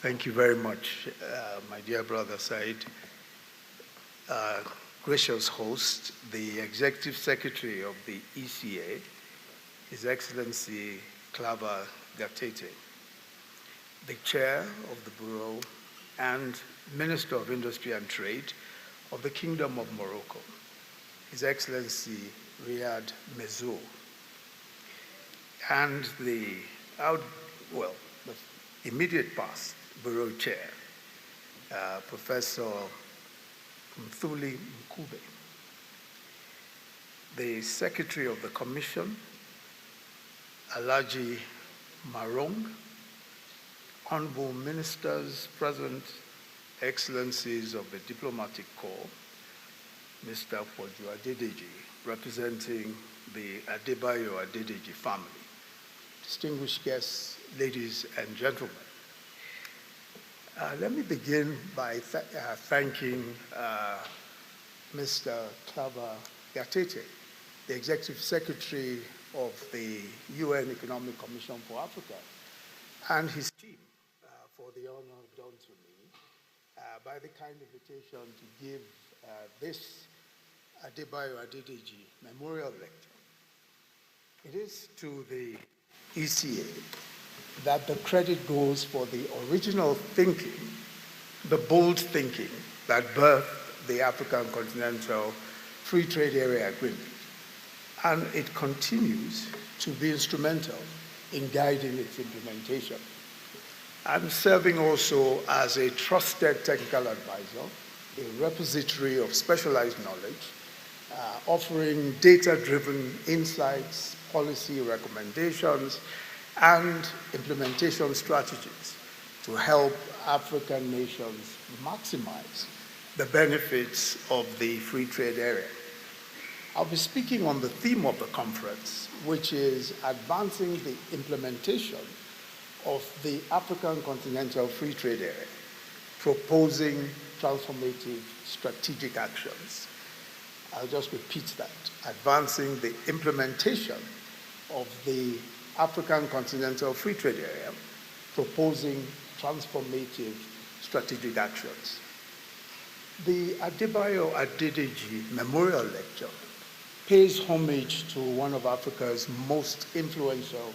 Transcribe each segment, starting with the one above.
Thank you very much, my dear brother Said. Gracious host, the Executive Secretary of the ECA, His Excellency Claver Gatete, the Chair of the Bureau and Minister of Industry and Trade of the Kingdom of Morocco, His Excellency Riyad Mezour, and the immediate past Bureau Chair, Professor Mthuli Mkube, the Secretary of the Commission, Alhaji Marong, Honorable Ministers present, Excellencies of the Diplomatic Corps, Mr. Poju Adedeji, representing the Adebayo Adedeji family, distinguished guests, ladies and gentlemen. Let me begin by thanking Mr. Claver Gatete, the Executive Secretary of the UN Economic Commission for Africa, and his team for the honor done to me by the kind invitation to give this Adebayo Adedeji Memorial Lecture. It is to the ECA that the credit goes for the original thinking, the bold thinking that birthed the African Continental Free Trade Area Agreement. And it continues to be instrumental in guiding its implementation. I'm serving also as a trusted technical advisor, a repository of specialized knowledge, offering data-driven insights, policy recommendations, and implementation strategies to help African nations maximize the benefits of the free trade area. I'll be speaking on the theme of the conference, which is advancing the implementation of the African Continental Free Trade Area, proposing transformative strategic actions. I'll just repeat that, advancing the implementation of the African Continental Free Trade Area, proposing transformative strategic actions. The Adebayo Adedeji Memorial Lecture pays homage to one of Africa's most influential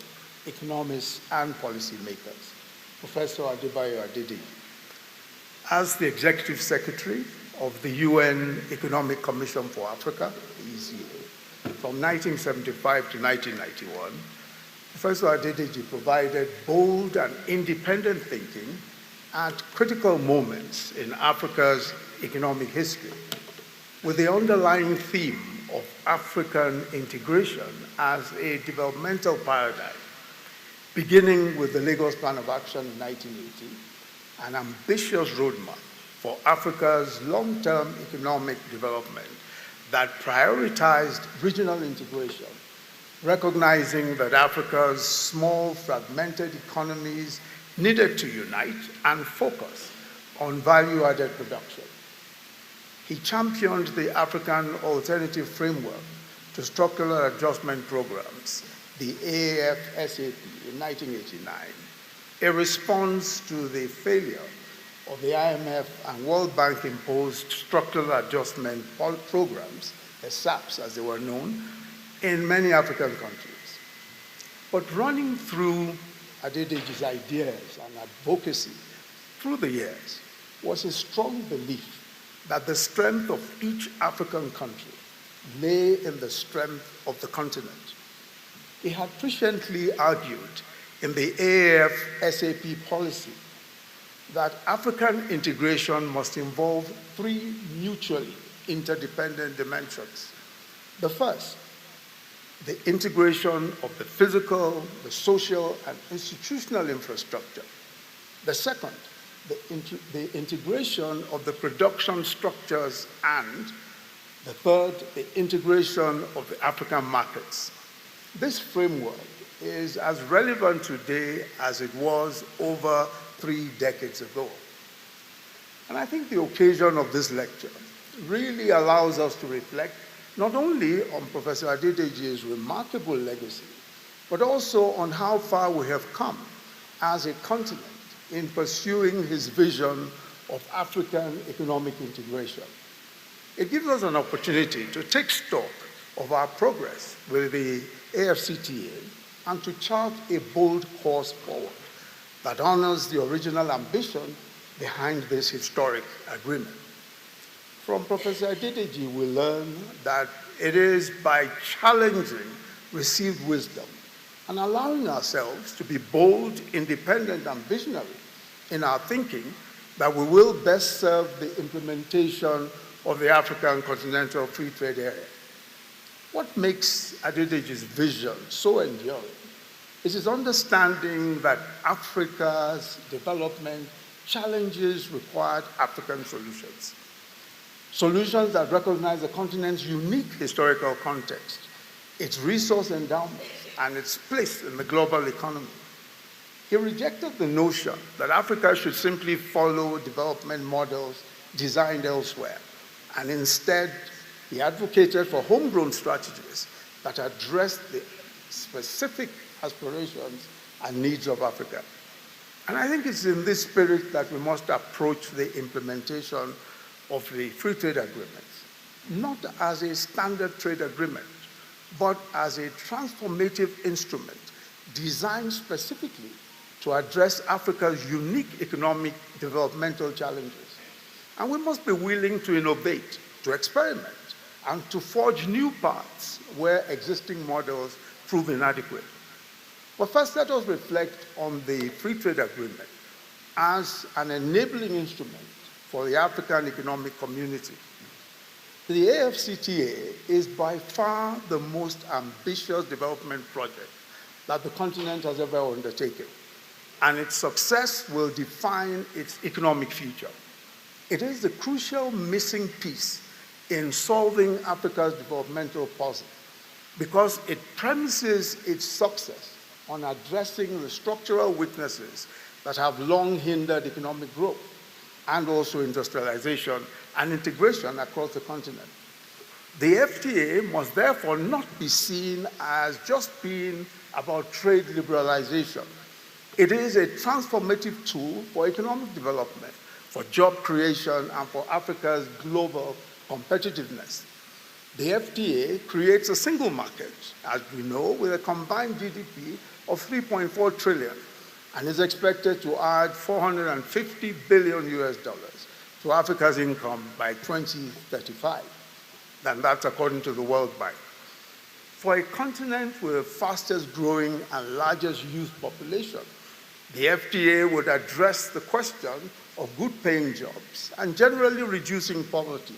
economists and policymakers, Professor Adebayo Adedeji. As the Executive Secretary of the UN Economic Commission for Africa, the ECA, from 1975 to 1991, Professor Adedeji provided bold and independent thinking at critical moments in Africa's economic history, with the underlying theme of African integration as a developmental paradigm, beginning with the Lagos Plan of Action in 1980, an ambitious roadmap for Africa's long-term economic development that prioritized regional integration, recognizing that Africa's small, fragmented economies needed to unite and focus on value-added production. He championed the African Alternative Framework to Structural Adjustment Programs, the AfCFTA, in 1989, a response to the failure of the IMF and World Bank imposed structural adjustment programs, the SAPs as they were known, in many African countries. But running through Adedeji's ideas and advocacy through the years was a strong belief that the strength of each African country lay in the strength of the continent. He had presciently argued in the AfSAP policy that African integration must involve three mutually interdependent dimensions. The first, the integration of the physical, the social, and institutional infrastructure. The second, the integration of the production structures, and the third, the integration of the African markets. This framework is as relevant today as it was over 3 decades ago. And I think the occasion of this lecture really allows us to reflect not only on Professor Adedeji's remarkable legacy, but also on how far we have come as a continent in pursuing his vision of African economic integration. It gives us an opportunity to take stock of our progress with the AfCFTA and to chart a bold course forward that honors the original ambition behind this historic agreement. From Professor Adedeji, we learn that it is by challenging received wisdom and allowing ourselves to be bold, independent, and visionary in our thinking that we will best serve the implementation of the African Continental Free Trade Area. What makes Adedeji's vision so enduring is his understanding that Africa's development challenges required African solutions. Solutions that recognize the continent's unique historical context, its resource endowments, and its place in the global economy. He rejected the notion that Africa should simply follow development models designed elsewhere, and instead, he advocated for homegrown strategies that address the specific aspirations and needs of Africa. And I think it's in this spirit that we must approach the implementation of the free trade agreements, not as a standard trade agreement, but as a transformative instrument designed specifically to address Africa's unique economic developmental challenges. And we must be willing to innovate, to experiment, and to forge new paths where existing models prove inadequate. But first, let us reflect on the free trade agreement as an enabling instrument for the African economic community. The AfCFTA is by far the most ambitious development project that the continent has ever undertaken, and its success will define its economic future. It is the crucial missing piece in solving Africa's developmental puzzle because it premises its success on addressing the structural weaknesses that have long hindered economic growth and also industrialization and integration across the continent. The FTA must therefore not be seen as just being about trade liberalization. It is a transformative tool for economic development, for job creation, and for Africa's global competitiveness. The FTA creates a single market, as we know, with a combined GDP of 3.4 trillion and is expected to add $450 billion to Africa's income by 2035. And that's according to the World Bank. For a continent with the fastest growing and largest youth population, the FTA would address the question of good paying jobs and generally reducing poverty,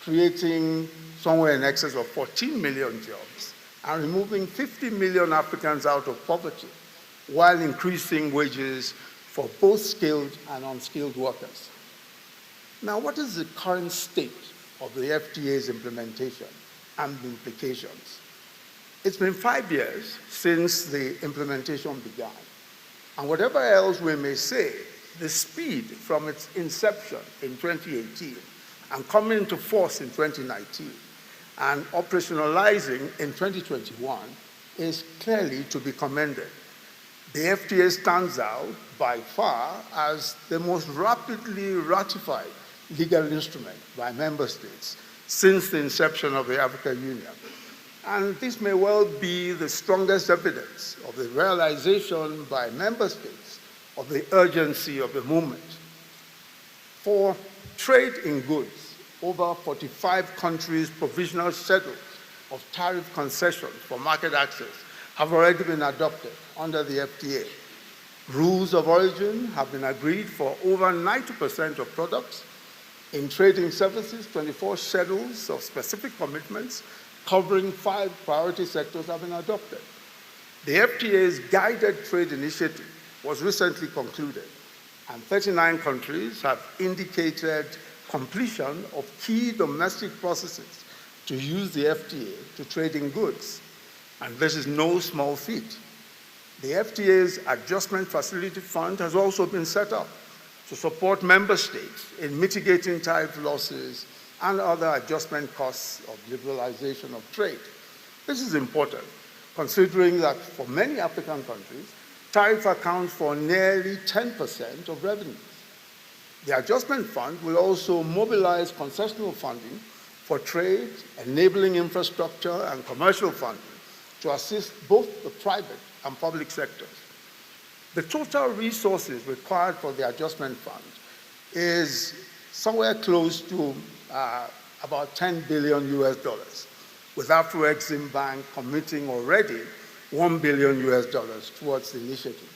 creating somewhere in excess of 14 million jobs and removing 50 million Africans out of poverty while increasing wages for both skilled and unskilled workers. Now, what is the current state of the FTA's implementation and the implications? It's been 5 years since the implementation began. And whatever else we may say, the speed from its inception in 2018 and coming into force in 2019 and operationalizing in 2021 is clearly to be commended. The FTA stands out by far as the most rapidly ratified legal instrument by member states since the inception of the African Union. And this may well be the strongest evidence of the realization by member states of the urgency of the movement. For trade in goods, over 45 countries' provisional schedules of tariff concessions for market access have already been adopted under the FTA. Rules of origin have been agreed for over 90% of products. In trading services, 24 schedules of specific commitments covering 5 priority sectors have been adopted. The FTA's guided trade initiative was recently concluded, and 39 countries have indicated completion of key domestic processes to use the FTA to trade in goods. And this is no small feat. The FTA's Adjustment Facility Fund has also been set up to support member states in mitigating tariff losses and other adjustment costs of liberalization of trade. This is important, considering that for many African countries, Tariff accounts for nearly 10% of revenues. The Adjustment Fund will also mobilize concessional funding for trade, enabling infrastructure, and commercial funding to assist both the private and public sectors. The total resources required for the Adjustment Fund is somewhere close to about $10 billion US, with Afro-Exim Bank committing already $1 billion US towards the initiative.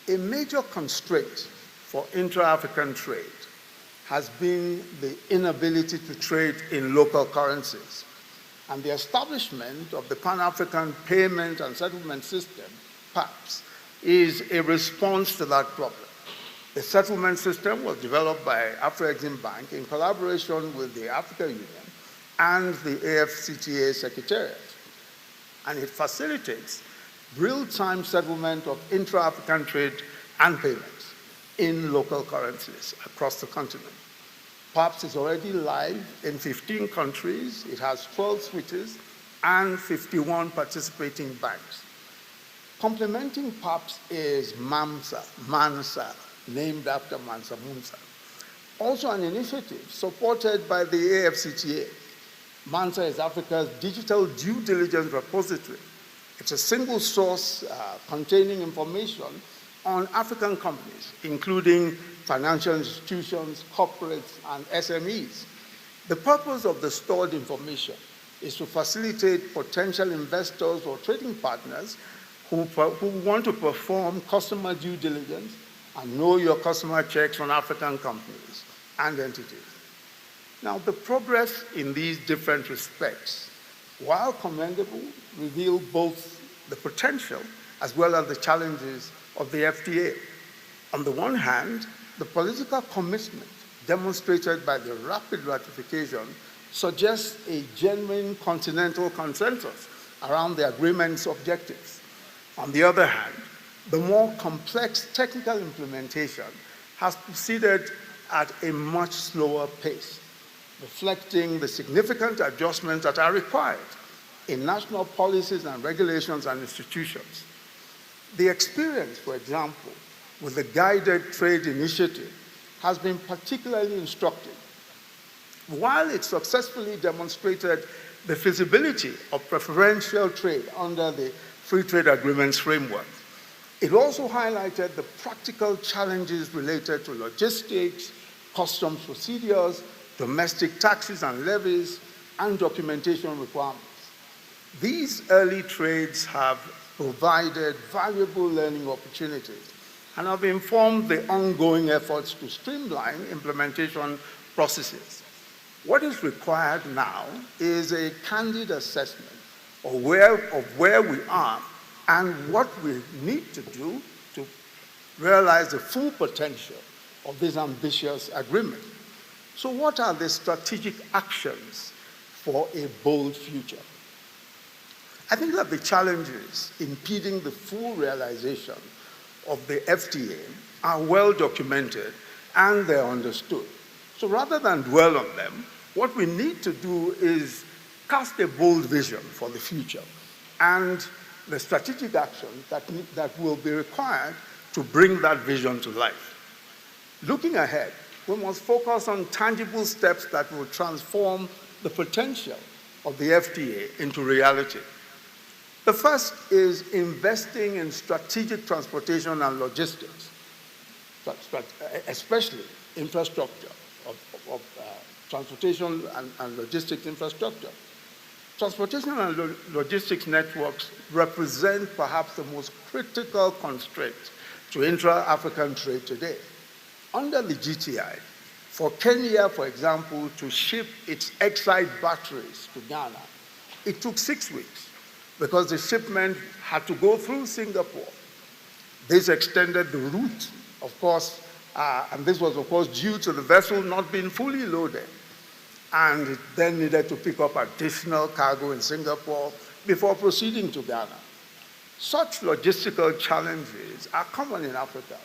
A major constraint for intra-African trade has been the inability to trade in local currencies, and the establishment of the Pan-African Payment and Settlement System, PAPS, is a response to that problem. The settlement system was developed by Afro-Exim Bank in collaboration with the African Union and the AfCFTA Secretariat, and it facilitates real-time settlement of intra-African trade and payments in local currencies across the continent. PAPS is already live in 15 countries. It has 12 switches and 51 participating banks. Complementing PAPS is MANSA, named after Mansa Musa, also an initiative supported by the AfCFTA. MANSA is Africa's digital due diligence repository. It's a single source containing information on African companies, including financial institutions, corporates, and SMEs. The purpose of the stored information is to facilitate potential investors or trading partners who want to perform customer due diligence and know your customer checks on African companies and entities. Now, the progress in these different respects, while commendable, reveal both the potential as well as the challenges of the FTA. On the one hand, the political commitment demonstrated by the rapid ratification suggests a genuine continental consensus around the agreement's objectives. On the other hand, the more complex technical implementation has proceeded at a much slower pace, reflecting the significant adjustments that are required in national policies and regulations and institutions. The experience, for example, with the Guided Trade Initiative has been particularly instructive. While it successfully demonstrated the feasibility of preferential trade under the Free Trade Agreements framework, it also highlighted the practical challenges related to logistics, customs procedures, domestic taxes and levies, and documentation requirements. These early trades have provided valuable learning opportunities and have informed the ongoing efforts to streamline implementation processes. What is required now is a candid assessment of where we are and what we need to do to realize the full potential of this ambitious agreement. So what are the strategic actions for a bold future? I think that the challenges impeding the full realization of the FTA are well documented and they're understood. So rather than dwell on them, what we need to do is cast a bold vision for the future and the strategic actions that will be required to bring that vision to life. Looking ahead, we must focus on tangible steps that will transform the potential of the FTA into reality. The first is investing in strategic transportation and logistics, especially infrastructure, of transportation and logistics infrastructure. Transportation and logistics networks represent perhaps the most critical constraint to intra-African trade today. Under the GTI, for Kenya, for example, to ship its Exide batteries to Ghana, it took 6 weeks because the shipment had to go through Singapore. This extended the route, of course, and this was, of course, due to the vessel not being fully loaded. And it then needed to pick up additional cargo in Singapore before proceeding to Ghana. Such logistical challenges are common in Africa,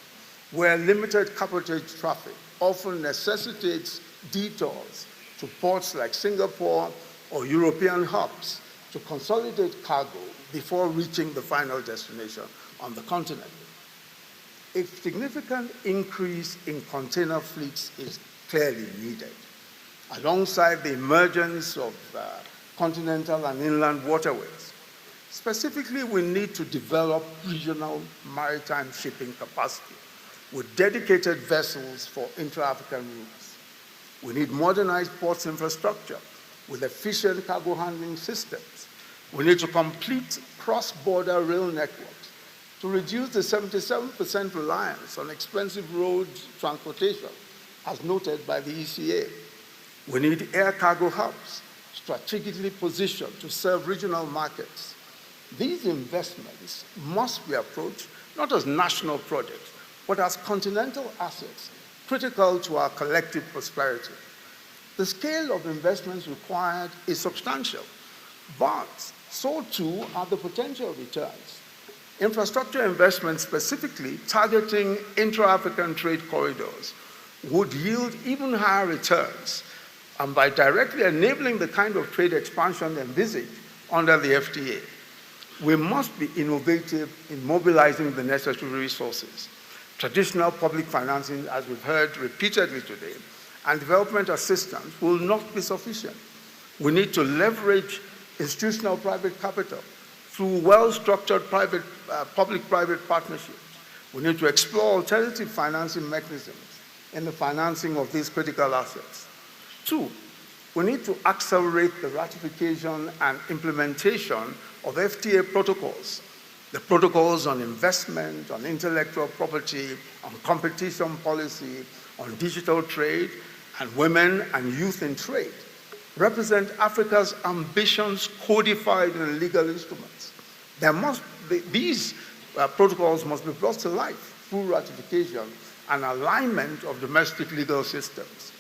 where limited cabotage traffic often necessitates detours to ports like Singapore or European hubs to consolidate cargo before reaching the final destination. on the continent. A significant increase in container fleets is clearly needed. Alongside the emergence of continental and inland waterways, specifically, we need to develop regional maritime shipping capacity with dedicated vessels for intra-African routes. We need modernized ports infrastructure with efficient cargo handling systems. We need to complete cross-border rail networks to reduce the 77% reliance on expensive road transportation, as noted by the ECA. We need air cargo hubs strategically positioned to serve regional markets. These investments must be approached not as national projects, but as continental assets critical to our collective prosperity. The scale of investments required is substantial, but so too are the potential returns. Infrastructure investments specifically targeting intra-African trade corridors would yield even higher returns, and by directly enabling the kind of trade expansion envisaged under the FTA. We must be innovative in mobilizing the necessary resources. Traditional public financing, as we've heard repeatedly today, and development assistance will not be sufficient. We need to leverage institutional private capital through well-structured public-private partnerships. We need to explore alternative financing mechanisms in the financing of these critical assets. 2, we need to accelerate the ratification and implementation of FTA protocols. The protocols on investment, on intellectual property, on competition policy, on digital trade, and women and youth in trade represent Africa's ambitions codified in legal instruments. These protocols must be brought to life through ratification and alignment of domestic legal systems.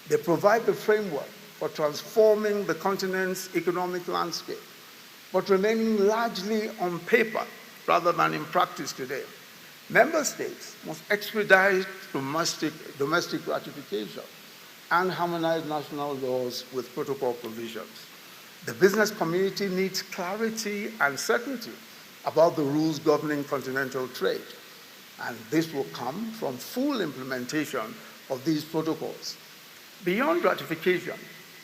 They provide the framework for transforming the continent's economic landscape, but remaining largely on paper rather than in practice today. Member states must expedite domestic ratification and harmonize national laws with protocol provisions. The business community needs clarity and certainty about the rules governing continental trade, and this will come from full implementation of these protocols. Beyond ratification,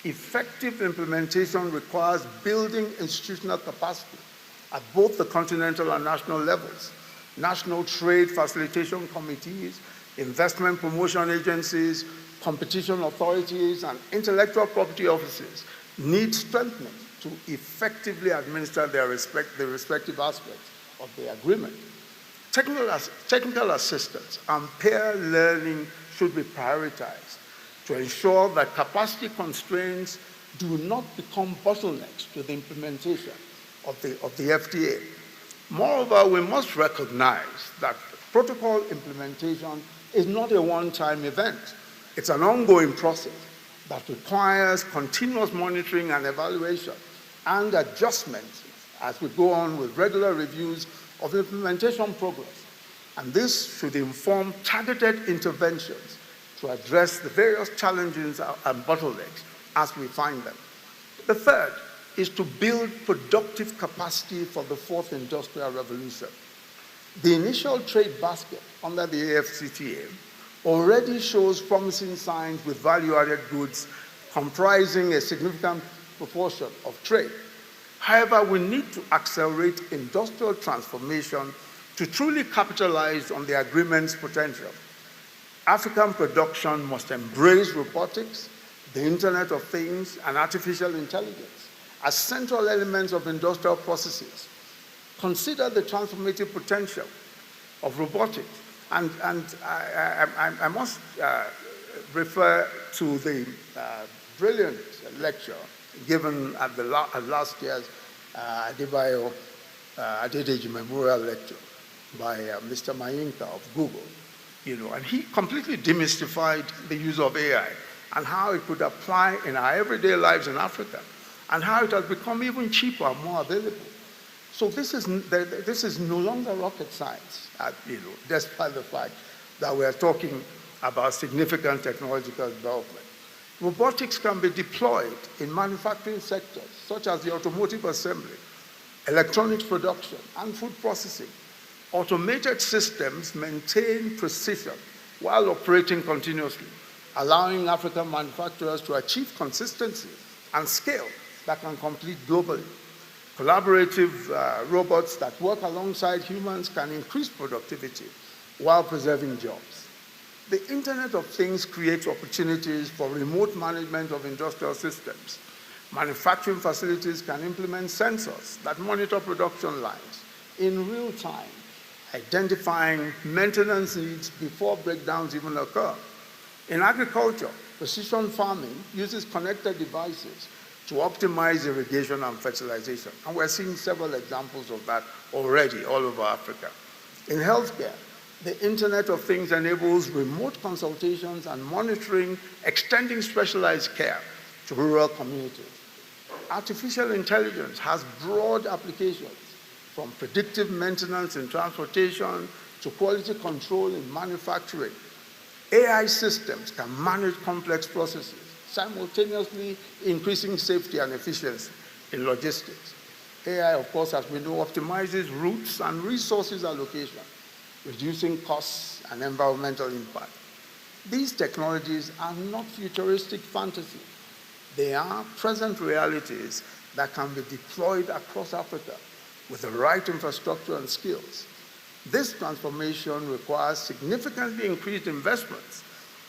effective implementation requires building institutional capacity at both the continental and national levels. National trade facilitation committees, investment promotion agencies, competition authorities, and intellectual property offices need strengthening to effectively administer the respective aspects of the agreement. Technical assistance and peer learning should be prioritized to ensure that capacity constraints do not become bottlenecks to the implementation of the FTA. Moreover, we must recognize that protocol implementation is not a one-time event. It's an ongoing process that requires continuous monitoring and evaluation and adjustment as we go on with regular reviews of implementation progress. And this should inform targeted interventions to address the various challenges and bottlenecks as we find them. The third is to build productive capacity for the fourth industrial revolution. The initial trade basket under the AfCFTA already shows promising signs with value-added goods comprising a significant proportion of trade. However, we need to accelerate industrial transformation to truly capitalize on the agreement's potential. African production must embrace robotics, the Internet of Things, and artificial intelligence as central elements of industrial processes. Consider the transformative potential of robotics. And I must refer to the brilliant lecture given at last year's Adebayo Adedeji Memorial Lecture by Mr. Mayinka of Google. And he completely demystified the use of AI and how it could apply in our everyday lives in Africa, and how it has become even cheaper and more available. So this is no longer rocket science, despite the fact that we are talking about significant technological development. Robotics can be deployed in manufacturing sectors, such as the automotive assembly, electronics production, and food processing. Automated systems maintain precision while operating continuously, allowing African manufacturers to achieve consistency and scale that can compete globally. Collaborative robots that work alongside humans can increase productivity while preserving jobs. The Internet of Things creates opportunities for remote management of industrial systems. Manufacturing facilities can implement sensors that monitor production lines in real time, identifying maintenance needs before breakdowns even occur. In agriculture, precision farming uses connected devices to optimize irrigation and fertilization. And we're seeing several examples of that already all over Africa. In healthcare, the Internet of Things enables remote consultations and monitoring, extending specialized care to rural communities. Artificial intelligence has broad applications, from predictive maintenance in transportation to quality control in manufacturing. AI systems can manage complex processes, simultaneously increasing safety and efficiency in logistics. AI, of course, as we know, optimizes routes and resources allocation, reducing costs and environmental impact. These technologies are not futuristic fantasy. They are present realities that can be deployed across Africa with the right infrastructure and skills. This transformation requires significantly increased investments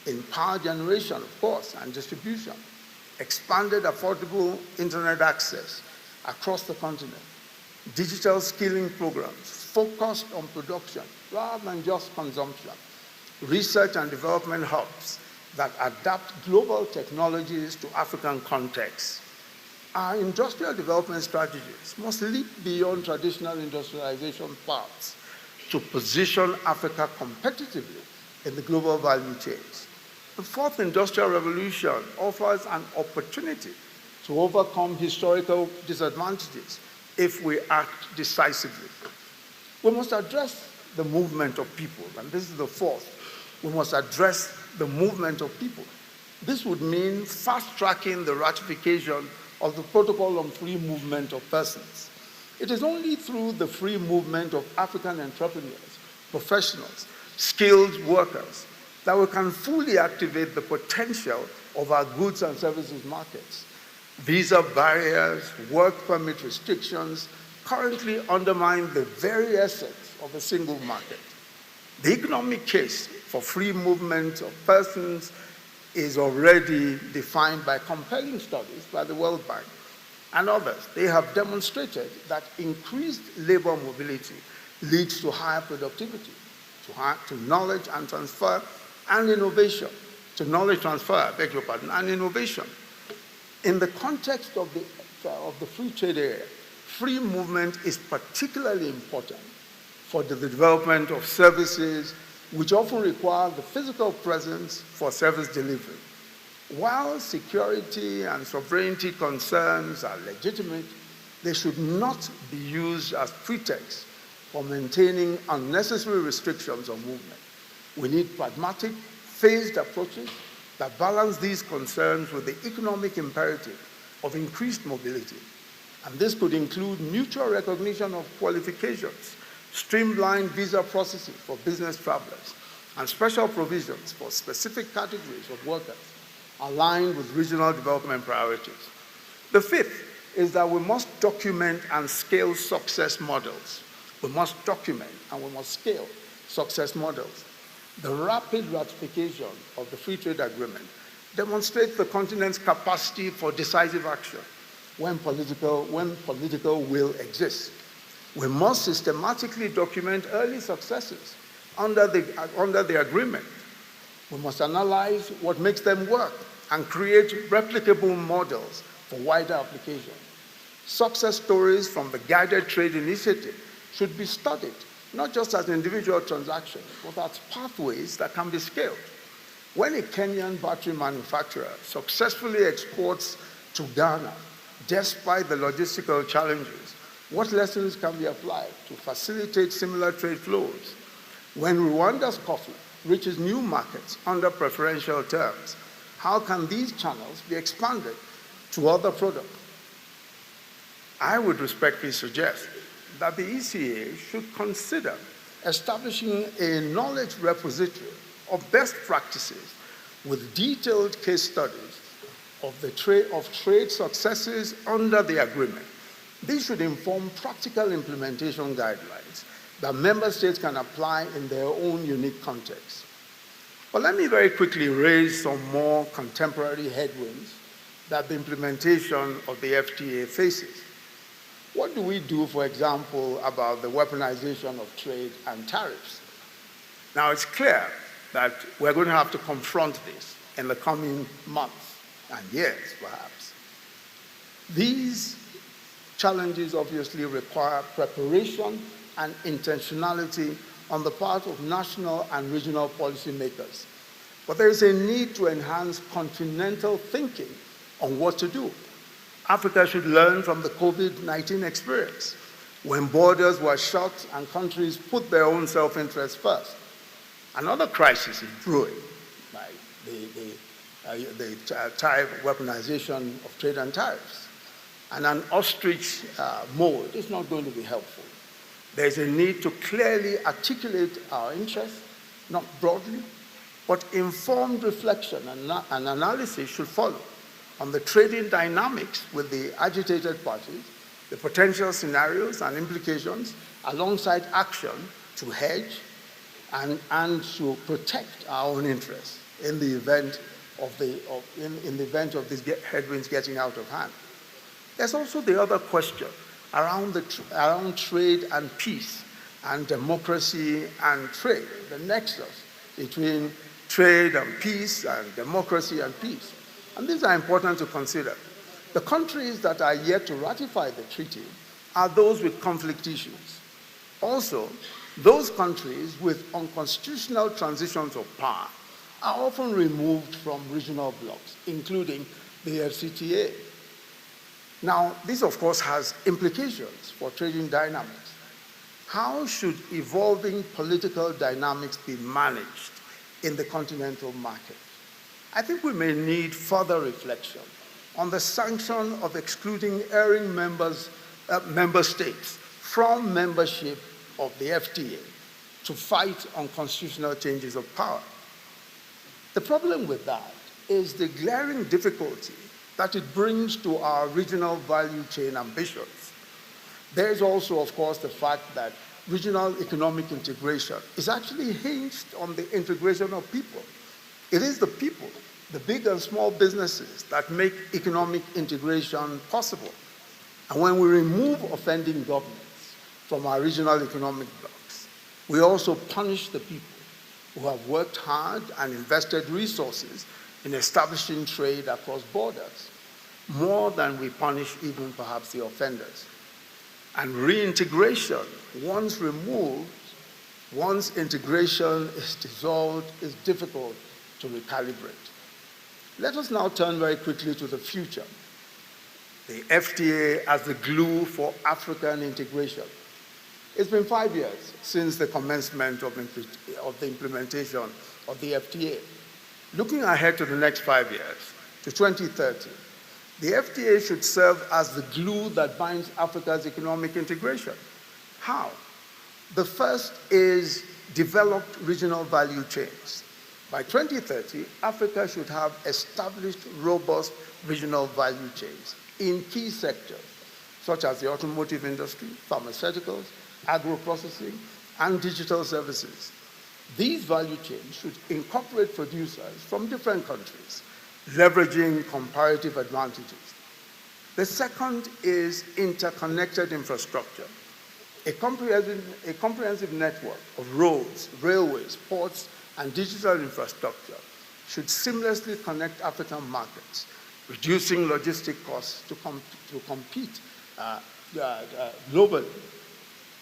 in power generation, of course, and distribution, expanded affordable internet access across the continent, digital skilling programs focused on production rather than just consumption, research and development hubs that adapt global technologies to African contexts. Our industrial development strategies must leap beyond traditional industrialization paths to position Africa competitively in the global value chains. The fourth industrial revolution offers an opportunity to overcome historical disadvantages if we act decisively. We must address the movement of people, and this is the fourth. We must address the movement of people. This would mean fast-tracking the ratification of the Protocol on Free Movement of Persons. It is only through the free movement of African entrepreneurs, professionals, skilled workers, that we can fully activate the potential of our goods and services markets. Visa barriers, work permit restrictions currently undermine the very essence of a single market. The economic case for free movement of persons is already defined by compelling studies by the World Bank and others. They have demonstrated that increased labor mobility leads to higher productivity, to knowledge and transfer and innovation, to knowledge transfer, I beg your pardon, and innovation. In the context of the free trade area, free movement is particularly important for the development of services which often require the physical presence for service delivery. While security and sovereignty concerns are legitimate, they should not be used as pretext for maintaining unnecessary restrictions on movement. We need pragmatic, phased approaches that balance these concerns with the economic imperative of increased mobility. And this could include mutual recognition of qualifications, streamlined visa processing for business travelers, and special provisions for specific categories of workers aligned with regional development priorities. The fifth is that we must document and scale success models. We must document and we must scale success models. The rapid ratification of the Free Trade Agreement demonstrates the continent's capacity for decisive action when political will exists. We must systematically document early successes under the agreement. We must analyze what makes them work and create replicable models for wider application. Success stories from the Guided Trade Initiative should be studied, not just as individual transactions, but as pathways that can be scaled. When a Kenyan battery manufacturer successfully exports to Ghana, despite the logistical challenges, what lessons can be applied to facilitate similar trade flows? When Rwanda's coffee reaches new markets under preferential terms, how can these channels be expanded to other products? I would respectfully suggest that the ECA should consider establishing a knowledge repository of best practices with detailed case studies of trade successes under the agreement. These should inform practical implementation guidelines that member states can apply in their own unique context. But let me very quickly raise some more contemporary headwinds that the implementation of the FTA faces. What do we do, for example, about the weaponization of trade and tariffs? Now, it's clear that we're going to have to confront this in the coming months and years, perhaps. These challenges obviously require preparation and intentionality on the part of national and regional policymakers. But there is a need to enhance continental thinking on what to do. Africa should learn from the COVID-19 experience, when borders were shut and countries put their own self-interest first. Another crisis is brewing, like the tariff weaponization of trade and tariffs. And an ostrich mode is not going to be helpful. There's a need to clearly articulate our interests, not broadly, but informed reflection and analysis should follow on the trading dynamics with the agitated parties, the potential scenarios and implications, alongside action to hedge and to protect our own interests in the event of these headwinds getting out of hand. There's also the other question around trade and peace, and democracy and trade, the nexus between trade and peace and democracy and peace. And these are important to consider. The countries that are yet to ratify the treaty are those with conflict issues. Also, those countries with unconstitutional transitions of power are often removed from regional blocs, including the AfCFTA. Now, this, of course, has implications for trading dynamics. How should evolving political dynamics be managed in the continental market? I think we may need further reflection on the sanction of excluding erring member states from membership of the FTA to fight unconstitutional changes of power. The problem with that is the glaring difficulty that it brings to our regional value chain ambitions. There is also, of course, the fact that regional economic integration is actually hinged on the integration of people. It is the people, the big and small businesses, that make economic integration possible. And when we remove offending governments from our regional economic blocks, we also punish the people who have worked hard and invested resources in establishing trade across borders, more than we punish even perhaps the offenders. And reintegration, once removed, once integration is dissolved, is difficult to recalibrate. Let us now turn very quickly to the future. The FTA as the glue for African integration. It's been 5 years since the commencement of the implementation of the FTA. Looking ahead to the next 5 years, to 2030, the FTA should serve as the glue that binds Africa's economic integration. How? The first is developed regional value chains. By 2030, Africa should have established robust regional value chains in key sectors, such as the automotive industry, pharmaceuticals, agro-processing, and digital services. These value chains should incorporate producers from different countries, leveraging comparative advantages. The second is interconnected infrastructure. A comprehensive network of roads, railways, ports, and digital infrastructure should seamlessly connect African markets, reducing logistic costs to compete globally.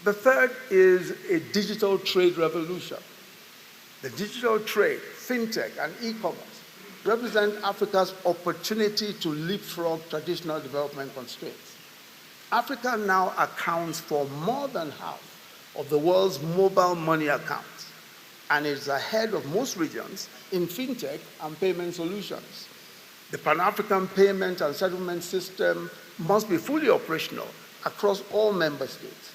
The third is a digital trade revolution. The digital trade, fintech, and e-commerce represent Africa's opportunity to leapfrog traditional development constraints. Africa now accounts for more than half of the world's mobile money accounts, and is ahead of most regions in fintech and payment solutions. The Pan-African payment and settlement system must be fully operational across all member states,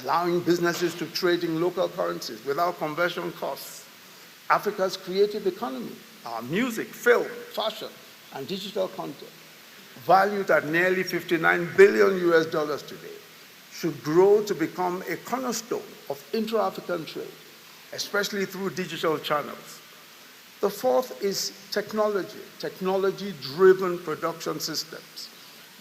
allowing businesses to trade in local currencies without conversion costs. Africa's creative economy, our music, film, fashion, and digital content, valued at nearly $59 billion today, should grow to become a cornerstone of intra-African trade, especially through digital channels. The fourth is technology, technology-driven production systems.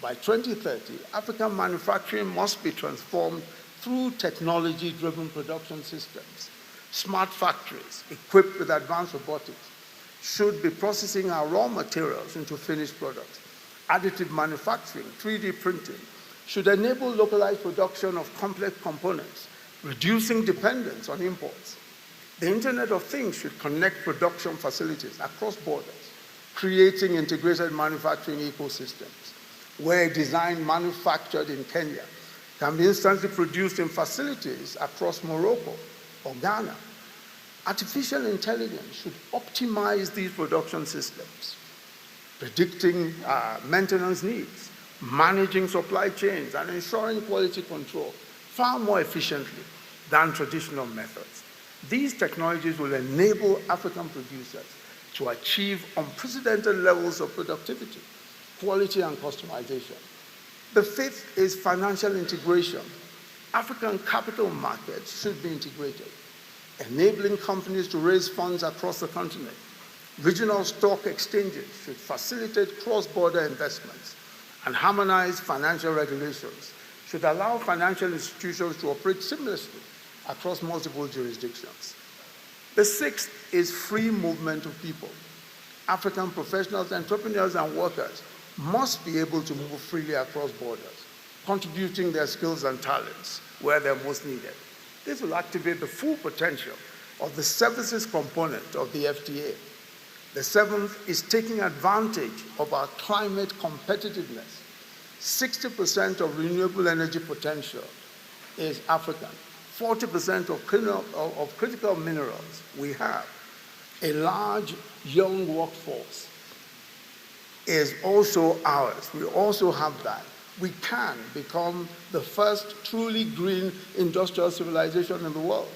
By 2030, African manufacturing must be transformed through technology-driven production systems. Smart factories equipped with advanced robotics should be processing our raw materials into finished products. Additive manufacturing, 3D printing, should enable localized production of complex components, reducing dependence on imports. The Internet of Things should connect production facilities across borders, creating integrated manufacturing ecosystems, where design manufactured in Kenya can be instantly produced in facilities across Morocco or Ghana. Artificial intelligence should optimize these production systems, predicting maintenance needs, managing supply chains, and ensuring quality control far more efficiently than traditional methods. These technologies will enable African producers to achieve unprecedented levels of productivity, quality, and customization. The fifth is financial integration. African capital markets should be integrated, enabling companies to raise funds across the continent. Regional stock exchanges should facilitate cross-border investments, and harmonized financial regulations should allow financial institutions to operate seamlessly across multiple jurisdictions. The sixth is free movement of people. African professionals, entrepreneurs, and workers must be able to move freely across borders, contributing their skills and talents where they're most needed. This will activate the full potential of the services component of the FTA. The seventh is taking advantage of our climate competitiveness. 60% of renewable energy potential is African. 40% of critical minerals we have. A large young workforce is also ours. We also have that. We can become the first truly green industrial civilization in the world,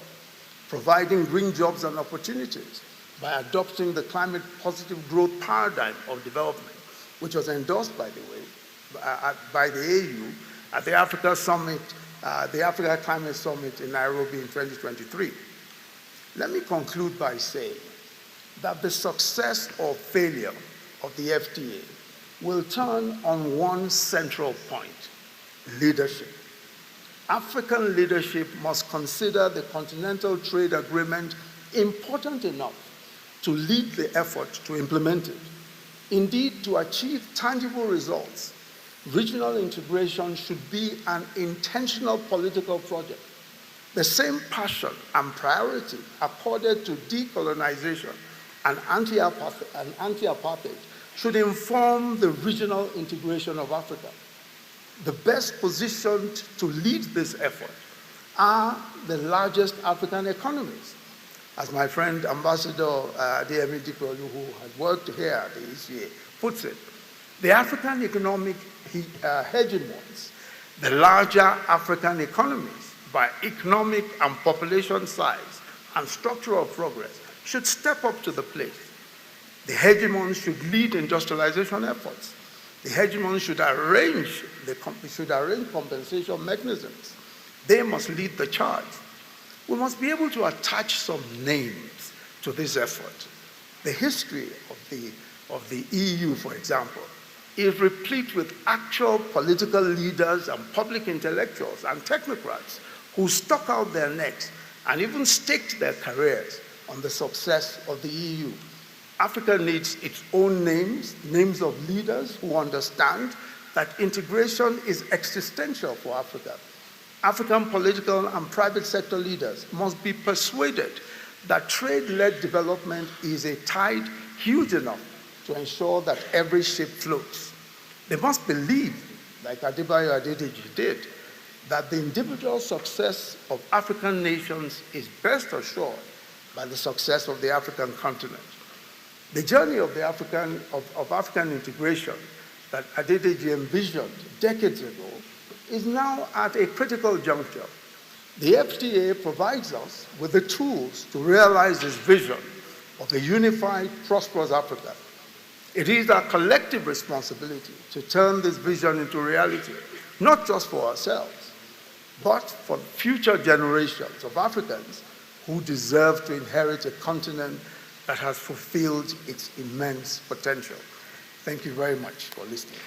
providing green jobs and opportunities by adopting the climate positive growth paradigm of development, which was endorsed, by the way, by the AU at the Africa Summit, the Africa Climate Summit in Nairobi in 2023. Let me conclude by saying that the success or failure of the FTA will turn on one central point: leadership. African leadership must consider the Continental Trade Agreement important enough to lead the effort to implement it. Indeed, to achieve tangible results, regional integration should be an intentional political project. The same passion and priority accorded to decolonization and anti-apartheid should inform the regional integration of Africa. The best positioned to lead this effort are the largest African economies. As my friend Ambassador Yemi, who has worked here at the ECA, puts it, the African economic hegemons, the larger African economies by economic and population size and structural progress should step up to the plate. The hegemons should lead industrialization efforts. The hegemons should arrange compensation mechanisms. They must lead the charge. We must be able to attach some names to this effort. The history of the EU, for example, is replete with actual political leaders and public intellectuals and technocrats who stuck out their necks and even staked their careers on the success of the EU. Africa needs its own names, names of leaders who understand that integration is existential for Africa. African political and private sector leaders must be persuaded that trade-led development is a tide huge enough to ensure that every ship floats. They must believe, like Adebayo Adedeji did, that the individual success of African nations is best assured by the success of the African continent. The journey of African integration that Adedeji envisioned decades ago is now at a critical juncture. The FTA provides us with the tools to realize this vision of a unified, prosperous Africa. It is our collective responsibility to turn this vision into reality, not just for ourselves, but for future generations of Africans who deserve to inherit a continent that has fulfilled its immense potential. Thank you very much for listening.